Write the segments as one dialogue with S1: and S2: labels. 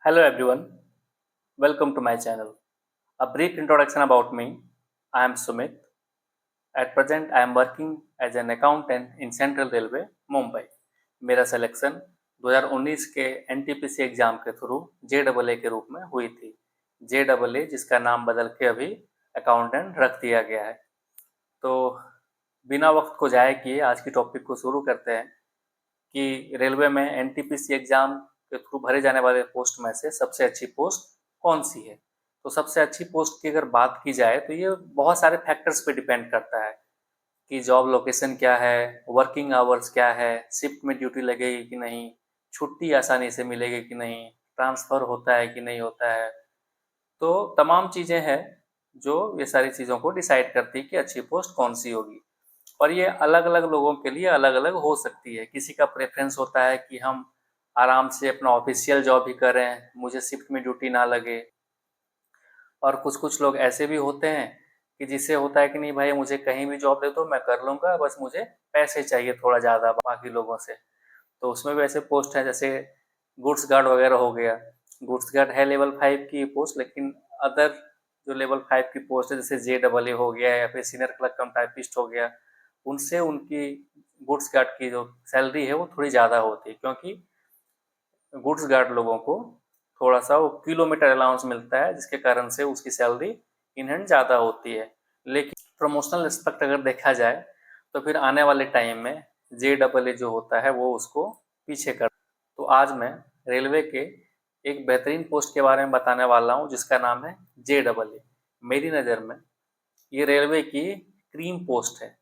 S1: Hello everyone, welcome to my channel. A brief introduction about me. I am Sumit. At present, I am working as an accountant in Central Railway, Mumbai. मेरा selection 2019 के NTPC exam के through JAA के रूप में हुई थी। JAA जिसका नाम बदल के अभी अकाउंटेंट रख दिया गया है। तो बिना वक्त को जाए किए आज की टॉपिक को शुरू करते हैं कि रेलवे में NTPC एग्जाम के थ्रू भरे जाने वाले पोस्ट में से सबसे अच्छी पोस्ट कौन सी है। तो सबसे अच्छी पोस्ट की अगर बात की जाए तो ये बहुत सारे फैक्टर्स पे डिपेंड करता है कि जॉब लोकेशन क्या है, वर्किंग आवर्स क्या है, शिफ्ट में ड्यूटी लगेगी कि नहीं, छुट्टी आसानी से मिलेगी कि नहीं, ट्रांसफ़र होता है कि नहीं होता है। तो तमाम चीज़ें हैं जो ये सारी चीज़ों को डिसाइड करती है कि अच्छी पोस्ट कौन सी होगी। और ये अलग-अलग लोगों के लिए अलग-अलग हो सकती है। किसी का प्रेफ़रेंस होता है कि हम आराम से अपना ऑफ़िशियल जॉब ही करें, मुझे शिफ्ट में ड्यूटी ना लगे। और कुछ-कुछ लोग ऐसे भी होते हैं कि जिससे होता है कि नहीं भाई मुझे कहीं भी जॉब दे दो मैं कर लूँगा, बस मुझे पैसे चाहिए थोड़ा ज़्यादा बाकी लोगों से। तो उसमें भी ऐसे पोस्ट हैं जैसे गुड्स गार्ड वगैरह हो गया। गुड्स गार्ड है लेवल 5 की पोस्ट, लेकिन अदर जो लेवल 5 की पोस्ट है जैसे JAA हो गया या फिर सीनियर क्लर्क कम टाइपिस्ट हो गया, उनसे उनकी गुड्स गार्ड की जो सैलरी है वो थोड़ी ज़्यादा होती है, क्योंकि गुड्स गार्ड लोगों को थोड़ा सा वो किलोमीटर अलाउंस मिलता है जिसके कारण से उसकी सैलरी इन हैंड ज़्यादा होती है। लेकिन प्रमोशनल एस्पेक्ट अगर देखा जाए तो फिर आने वाले टाइम में JAA जो होता है वो उसको पीछे कर। तो आज मैं रेलवे के एक बेहतरीन पोस्ट के बारे में बताने वाला हूँ जिसका नाम है JAA। मेरी नज़र में ये रेलवे की क्रीम पोस्ट है।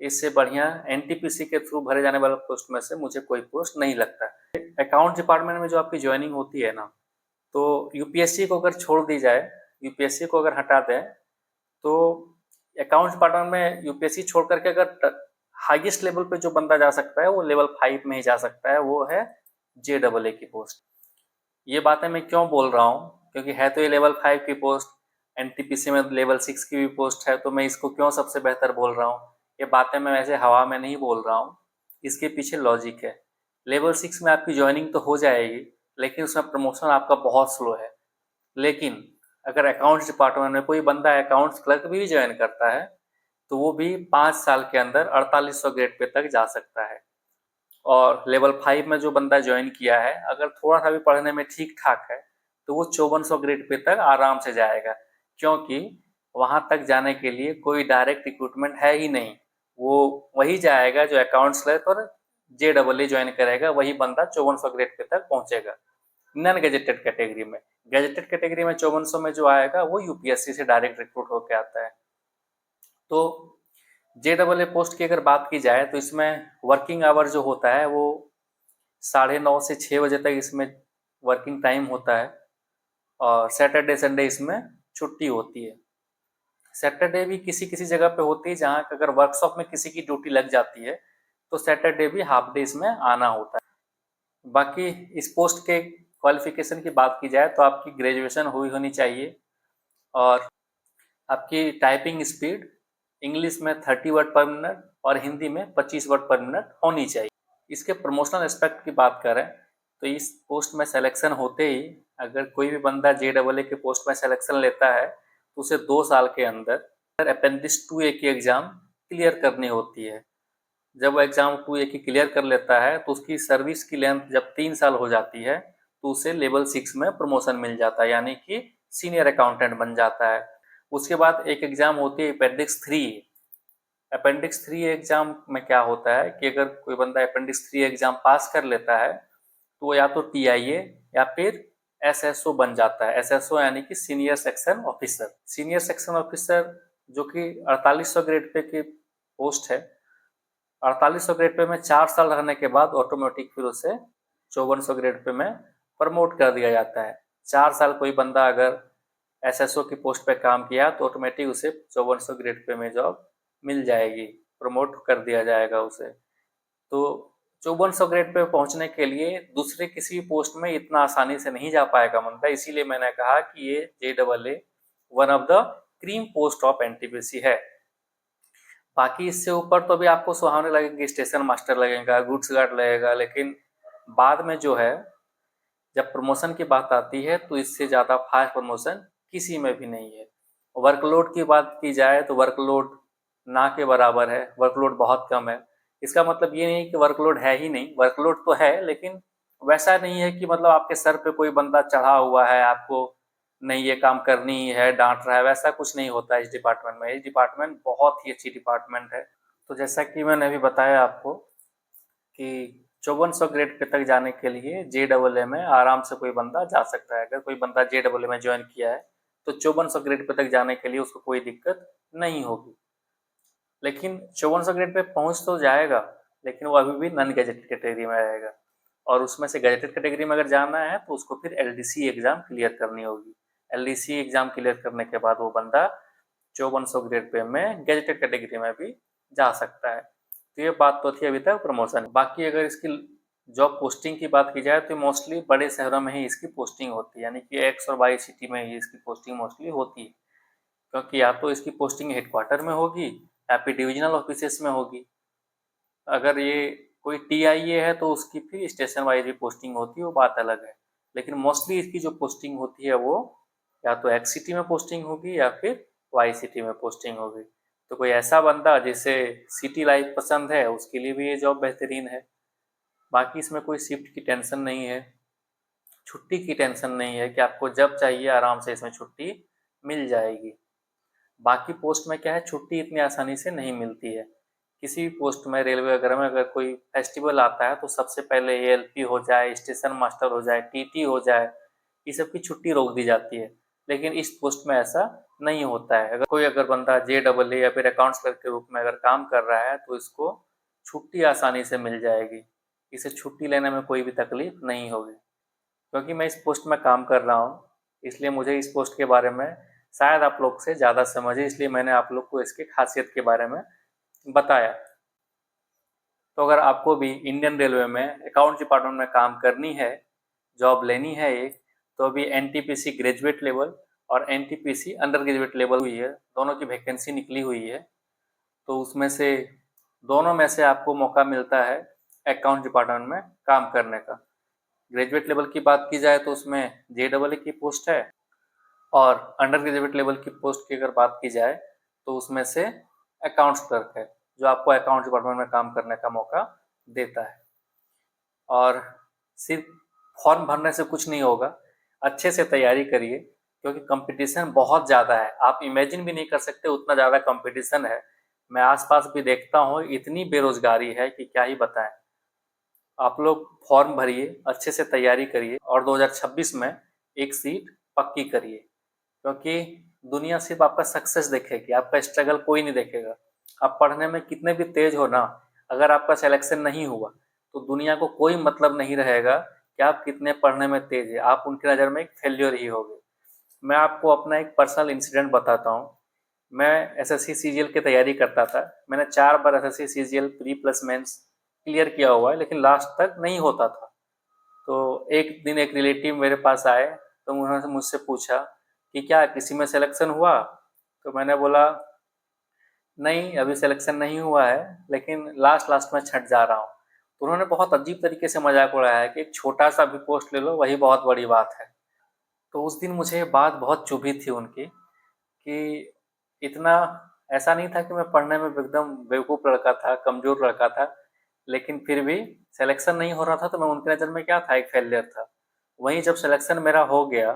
S1: इससे बढ़िया NTPC के थ्रू भरे जाने वाले पोस्ट में से मुझे कोई पोस्ट नहीं लगता। अकाउंट डिपार्टमेंट में जो आपकी ज्वाइनिंग होती है ना, तो यूपीएससी को अगर छोड़ दी जाए, यूपीएससी को अगर हटा दें, तो अकाउंट डिपार्टमेंट में यूपीएससी छोड़ करके अगर हाईएस्ट लेवल पे जो बंदा जा सकता है वो लेवल 5 में ही जा सकता है, वो है JAA की पोस्ट। ये बातें मैं क्यों बोल रहा हूँ, क्योंकि है तो ये लेवल 5 की पोस्ट, NTPC में लेवल 6 की भी पोस्ट है, तो मैं इसको क्यों सबसे बेहतर बोल रहा हूँ। ये बातें मैं वैसे हवा में नहीं बोल रहा हूँ, इसके पीछे लॉजिक है। लेवल 6 में आपकी ज्वाइनिंग तो हो जाएगी, लेकिन उसमें प्रमोशन आपका बहुत स्लो है। लेकिन अगर अकाउंट्स डिपार्टमेंट में कोई बंदा अकाउंट्स क्लर्क भी ज्वाइन करता है तो वो भी 5 साल के अंदर 4800 ग्रेड पे तक जा सकता है। और लेवल 5 में जो बंदा ज्वाइन किया है अगर थोड़ा सा भी पढ़ने में ठीक ठाक है तो वो 5400 ग्रेड पे तक आराम से जाएगा, क्योंकि वहां तक जाने के लिए कोई डायरेक्ट रिक्रूटमेंट है ही नहीं। वो वही जाएगा जो अकाउंट्स क्लर्क और JAA ज्वाइन करेगा, वही बंदा 5400 ग्रेड पे तक पहुंचेगा नॉन गेजेटेड कैटेगरी में। गेजेटेड कैटेगरी में 5400 में जो आएगा वो यूपीएससी से डायरेक्ट रिक्रूट होकर आता है। तो JAA पोस्ट की अगर बात की जाए तो इसमें वर्किंग आवर जो होता है वो 9:30 से 6 बजे तक इसमें वर्किंग टाइम होता है, और सैटरडे संडे इसमें छुट्टी होती है। सैटरडे भी किसी किसी जगह पे होती है, जहाँ अगर वर्कशॉप में किसी की ड्यूटी लग जाती है तो सैटरडे भी हाफ डे इसमें आना होता है। बाकी इस पोस्ट के क्वालिफिकेशन की बात की जाए तो आपकी ग्रेजुएशन हुई होनी चाहिए, और आपकी टाइपिंग स्पीड इंग्लिश में 30 वर्ड पर मिनट और हिंदी में 25 वर्ड पर मिनट होनी चाहिए। इसके प्रमोशनल एस्पेक्ट की बात करें तो इस पोस्ट में सिलेक्शन होते ही अगर कोई भी बंदा JAA के पोस्ट में सिलेक्शन लेता है तो उसे 2 साल के अंदर अपेंडिक्स 2A की एग्ज़ाम क्लियर करनी होती है। जब वो एग्ज़ाम 2A की क्लियर कर लेता है तो उसकी सर्विस की लेंथ जब 3 साल हो जाती है तो उसे लेवल 6 में प्रमोशन मिल जाता है, यानी कि सीनियर अकाउंटेंट बन जाता है। उसके बाद एक एग्ज़ाम होती है अपेंडिक्स 3। अपेंडिक्स 3 एग्ज़ाम में क्या होता है कि अगर कोई बंदा अपेंडिक्स 3 एग्ज़ाम पास कर लेता है तो वो या तो TIA या फिर SSO बन जाता है। SSO यानी कि senior section officer. Senior section officer जो कि 4800 ग्रेड पे की पोस्ट है। 4800 ग्रेड पे में 4 साल रहने के बाद ऑटोमेटिक फिर उसे 5400 ग्रेड पे में प्रमोट कर दिया जाता है। 4 साल कोई बंदा अगर SSO की पोस्ट पे काम किया तो ऑटोमेटिक उसे 5400 ग्रेड पे में जॉब मिल जाएगी, प्रमोट कर दिया जाएगा उसे। तो 5400 ग्रेड पे पहुंचने के लिए दूसरे किसी पोस्ट में इतना आसानी से नहीं जा पाएगा बंदा, इसीलिए मैंने कहा कि ये JAA one of the cream post of NTPC है। बाकी इससे ऊपर तो भी आपको सुहावने लगेंगे, स्टेशन मास्टर लगेगा, गुड्स गार्ड लगेगा, लेकिन बाद में जो है जब प्रमोशन की बात आती है तो इससे ज़्यादा फास्ट प्रमोशन किसी में भी नहीं है। वर्कलोड की बात की जाए तो वर्कलोड ना के बराबर है, वर्कलोड बहुत कम है। इसका मतलब ये नहीं कि वर्कलोड है ही नहीं, वर्कलोड तो है, लेकिन वैसा नहीं है कि मतलब आपके सर पे कोई बंदा चढ़ा हुआ है, आपको नहीं ये काम करनी ही है, डांट रहा है, वैसा कुछ नहीं होता है इस डिपार्टमेंट में। इस डिपार्टमेंट बहुत ही अच्छी डिपार्टमेंट है। तो जैसा कि मैंने अभी बताया आपको कि 5400 ग्रेड पे तक जाने के लिए JEE में आराम से कोई बंदा जा सकता है। अगर कोई बंदा JEE में ज्वाइन किया है तो 5400 ग्रेड पे तक जाने के लिए उसको कोई दिक्कत नहीं होगी। लेकिन 5400 ग्रेड पे पहुंच तो जाएगा, लेकिन वो अभी भी नॉन गैजेटेड कैटेगरी में रहेगा, और उसमें से गैजेटेड कैटेगरी में अगर जाना है तो उसको फिर LDC एग्जाम क्लियर करनी होगी। LDC एग्जाम क्लियर करने के बाद वो बंदा 5400 ग्रेड पे में गैजेटेड कैटेगरी में भी जा सकता है। तो ये बात तो थी अभी तक प्रमोशन। बाकी अगर इसकी जॉब पोस्टिंग की बात की जाए तो मोस्टली बड़े शहरों में ही इसकी पोस्टिंग होती है, यानी कि X और Y सिटी में ही इसकी पोस्टिंग मोस्टली होती है, क्योंकि या तो इसकी पोस्टिंग हेडक्वार्टर में होगी या फिर डिविजनल ऑफिसेस में होगी। अगर ये कोई TIA है तो उसकी फिर स्टेशन वाइज भी पोस्टिंग होती है, वो बात अलग है। लेकिन मोस्टली इसकी जो पोस्टिंग होती है वो या तो X सिटी में पोस्टिंग होगी या फिर Y सिटी में पोस्टिंग होगी। तो कोई ऐसा बंदा जिसे सिटी लाइफ पसंद है उसके लिए भी ये जॉब बेहतरीन है। बाकी इसमें कोई शिफ्ट की टेंशन नहीं है, छुट्टी की टेंशन नहीं है कि आपको जब चाहिए आराम से इसमें छुट्टी मिल जाएगी। बाकी पोस्ट में क्या है, छुट्टी इतनी आसानी से नहीं मिलती है। किसी भी पोस्ट में रेलवे वगैरह में अगर कोई फेस्टिवल आता है तो सबसे पहले ALP हो जाए, स्टेशन मास्टर हो जाए, TT हो जाए, ये सब की छुट्टी रोक दी जाती है। लेकिन इस पोस्ट में ऐसा नहीं होता है। अगर बंदा JEE या फिर अकाउंट्स क्लर्क के रूप में अगर काम कर रहा है तो इसको छुट्टी आसानी से मिल जाएगी, इसे छुट्टी लेने में कोई भी तकलीफ नहीं होगी। क्योंकि मैं इस पोस्ट में काम कर रहा हूँ इसलिए मुझे इस पोस्ट के बारे में शायद आप लोग से ज़्यादा समझ है, इसलिए मैंने आप लोग को इसकी खासियत के बारे में बताया। तो अगर आपको भी इंडियन रेलवे में अकाउंट डिपार्टमेंट में काम करनी है, जॉब लेनी है एक, तो अभी NTPC ग्रेजुएट लेवल और NTPC अंडर ग्रेजुएट लेवल हुई है, दोनों की वैकेंसी निकली हुई है। तो उसमें से दोनों में से आपको मौका मिलता है अकाउंट डिपार्टमेंट में काम करने का। ग्रेजुएट लेवल की बात की जाए तो उसमें JEE की पोस्ट है, और अंडर ग्रेजुएट लेवल की पोस्ट की अगर बात की जाए तो उसमें से अकाउंट्स क्लर्क है, जो आपको अकाउंट डिपार्टमेंट में काम करने का मौका देता है। और सिर्फ फॉर्म भरने से कुछ नहीं होगा, अच्छे से तैयारी करिए, क्योंकि कंपटीशन बहुत ज़्यादा है। आप इमेजिन भी नहीं कर सकते उतना ज़्यादा कंपटीशन है। मैं आसपास भी देखता हूँ, इतनी बेरोजगारी है कि क्या ही बताएं। आप लोग फॉर्म भरिए, अच्छे से तैयारी करिए और 2026 में एक सीट पक्की करिए, क्योंकि दुनिया सिर्फ आपका सक्सेस देखेगी, आपका स्ट्रगल कोई नहीं देखेगा। आप पढ़ने में कितने भी तेज हो ना, अगर आपका सिलेक्शन नहीं हुआ तो दुनिया को कोई मतलब नहीं रहेगा कि आप कितने पढ़ने में तेज है, आप उनकी नज़र में एक फेल्योर ही होगे। मैं आपको अपना एक पर्सनल इंसिडेंट बताता हूँ। मैं SSC CGL की तैयारी करता था। मैंने 4 बार SSC CGL pre plus mains clear किया हुआ है, लेकिन लास्ट तक नहीं होता था। तो एक दिन एक रिलेटिव मेरे पास आए, तो उन्होंने मुझसे पूछा कि क्या किसी में सिलेक्शन हुआ? तो मैंने बोला नहीं, अभी सिलेक्शन नहीं हुआ है, लेकिन लास्ट लास्ट में छट जा रहा हूँ। तो उन्होंने बहुत अजीब तरीके से मजाक उड़ाया है कि एक छोटा सा भी पोस्ट ले लो वही बहुत बड़ी बात है। तो उस दिन मुझे ये बात बहुत चुभी थी उनकी, कि इतना ऐसा नहीं था कि मैं पढ़ने में एकदम बेवकूफ़ लड़का था, कमज़ोर लड़का था, लेकिन फिर भी सिलेक्शन नहीं हो रहा था तो मैं उनकी नज़र में क्या था, एक फेलियर था। वहीं जब सिलेक्शन मेरा हो गया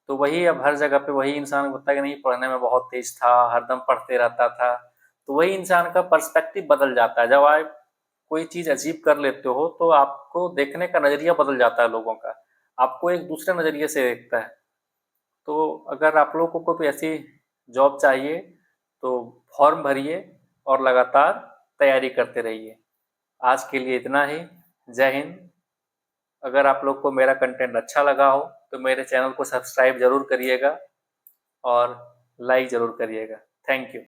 S1: तो वही अब हर जगह पे वही इंसान होता है कि नहीं पढ़ने में बहुत तेज था, हरदम पढ़ते रहता था। तो वही इंसान का पर्सपेक्टिव बदल जाता है। जब आप कोई चीज़ अचीव कर लेते हो तो आपको देखने का नज़रिया बदल जाता है लोगों का, आपको एक दूसरे नज़रिए से देखता है। तो अगर आप लोगों को कोई ऐसी जॉब चाहिए तो फॉर्म भरिए और लगातार तैयारी करते रहिए। आज के लिए इतना ही। जय हिंद। अगर आप लोग को मेरा कंटेंट अच्छा लगा हो तो मेरे चैनल को सब्सक्राइब ज़रूर करिएगा और लाइक ज़रूर करिएगा। Thank you.